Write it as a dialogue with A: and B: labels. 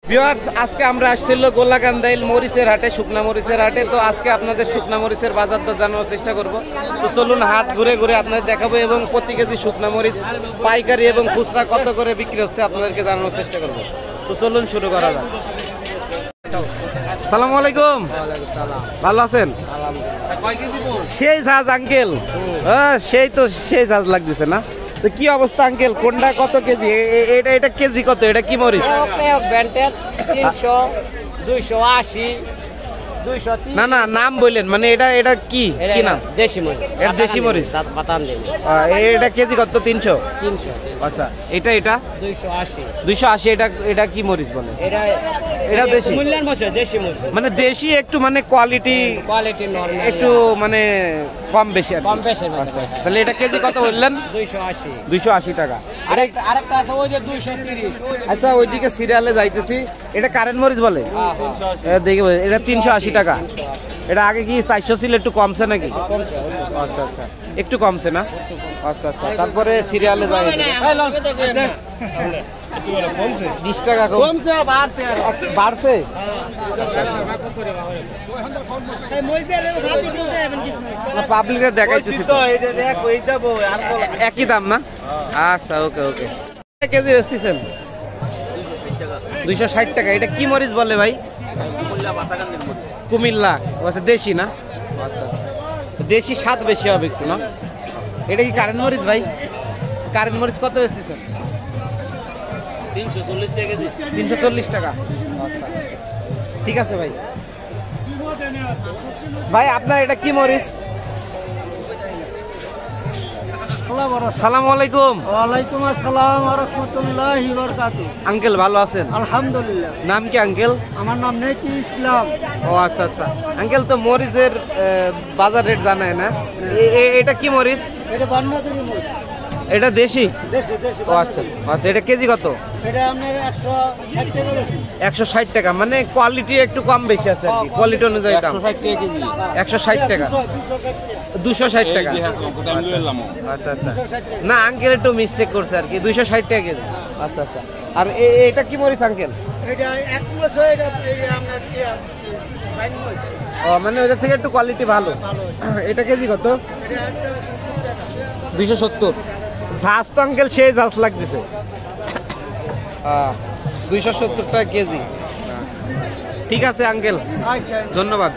A: Viewers, আজকে আমরা আসছিল গোলাকান্দাইল মরিচের হাটে, শুকনা মরিচের হাটে। তো আজকে আপনাদের শুকনা মরিচের বাজার দর জানানোর চেষ্টা করব। তো চলুন হাট ঘুরে ঘুরে আপনাদের দেখাবো এবং প্রতি কেজি শুকনা মরিচ পাইকারি এবং খুচরা কত করে বিক্রি হচ্ছে আপনাদেরকে জানানোর চেষ্টা করব। তো চলুন শুরু করা যাক। সালামু আলাইকুম, ভালো আছেন? সেই ঝাঁজ আঙ্কেল, সেই ঝাঁজ লাগতেছে না? তো কি অবস্থা আঙ্কেল, কোনটা কত কেজি? এটা কেজি কত? এটা কি মরিচ?
B: 300, 280, 230।
A: না না, নাম বললেন, মানে এটা কি কি নাম?
B: দেশি মরিচ।
A: এটা দেশি মরিচ।
B: বাতান দিন।
A: এটা কেজি কত? 300। আচ্ছা, এটা
B: 280।
A: 280। এটা কি মরিচ বলে? এটা দেশি
B: মূল্যের মরিচ, দেশি মরিচ।
A: মানে দেশি একটু, মানে কোয়ালিটি
B: নরমাল,
A: একটু মানে কম বেশি আর কি।
B: কম বেশি।
A: আচ্ছা, তাহলে এটা কেজি কত বললেন?
B: 280।
A: 280 টাকা।
B: আরেকটা আছে ওই যে 230।
A: আচ্ছা, ওইদিকে সিরিয়ালে যাইতেছি। এটা কারেন্ট মরিচ বলে? দেখে এটা 380 টাকা। এটা আগে কি 400 ছিল, একটু কমছে নাকি? আচ্ছা আচ্ছা, একটু কমছে না? আচ্ছা আচ্ছা, তারপরে সিরিয়ালে যাই। 20 টাকা কমছে, বাড়ছে। পাবলিকরা দেখাইতেছি তো, একই দাম না? আচ্ছা, ওকে ওকে। কেজি বেচতেছেন 260 টাকা। এটা কি মরিচ বলে ভাই? কুমিল্লা। আচ্ছা, দেশি না? আচ্ছা আচ্ছা, দেশি স্বাদ বেশি হবে একটু না? এটা কি কারেন্ট মরিচ ভাই? কারেন্ট মরিচ কত বেচতেছেন?
B: 340 টাকা কেজি।
A: 340 টাকা। আচ্ছা, ঠিক আছে ভাই। ভাই আপনার এটা কি মরিচ? সালামু আলাইকুম।
B: ওয়ালাইকুম আসসালাম ওয়া রাহমাতুল্লাহি ওয়া বারাকাতুহু।
A: আঙ্কেল ভালো আছেন?
B: আলহামদুলিল্লাহ।
A: নাম কি আঙ্কেল?
B: আমার নাম নেকি ইসলাম।
A: ও আচ্ছা আচ্ছা। আঙ্কেল তো মরিচের বাজার রেট জানায় না? এটা কি মরিচ?
B: এটা বান্নাতুরি মরিচ।
A: এটা দেশি?
B: দেশি।
A: ও আচ্ছা আচ্ছা, এটা কেজি কত?
B: এটা আপনার 160 টাকা বেশি।
A: 160 টাকা, মানে কোয়ালিটি একটু কম বেশি আছে আর কি, কোয়ালিটি অনুযায়ী দাম।
B: 160 টাকা কেজি।
A: 160 টাকা। 260 টাকা। আচ্ছা আচ্ছা, না আঙ্কেল একটু মিস্টেক করছে আর কি, 260 টাকা কেজি। আচ্ছা আচ্ছা। আর এটা কি মরিচ আঙ্কেল?
B: এটা এক বছর এটা আমরা কি বাইন মরিচ।
A: ও, মানে ওদের থেকে একটু কোয়ালিটি ভালো। এটা কেজি কত?
B: এটা একদম 70 টাকা।
A: 270। ঝাঁজ তো আঙ্কেল সেই ঝাঁজ লাগতেছে। 270 টাকা কেজি। ঠিক আছে আঙ্কেল,
B: আচ্ছা,
A: ধন্যবাদ।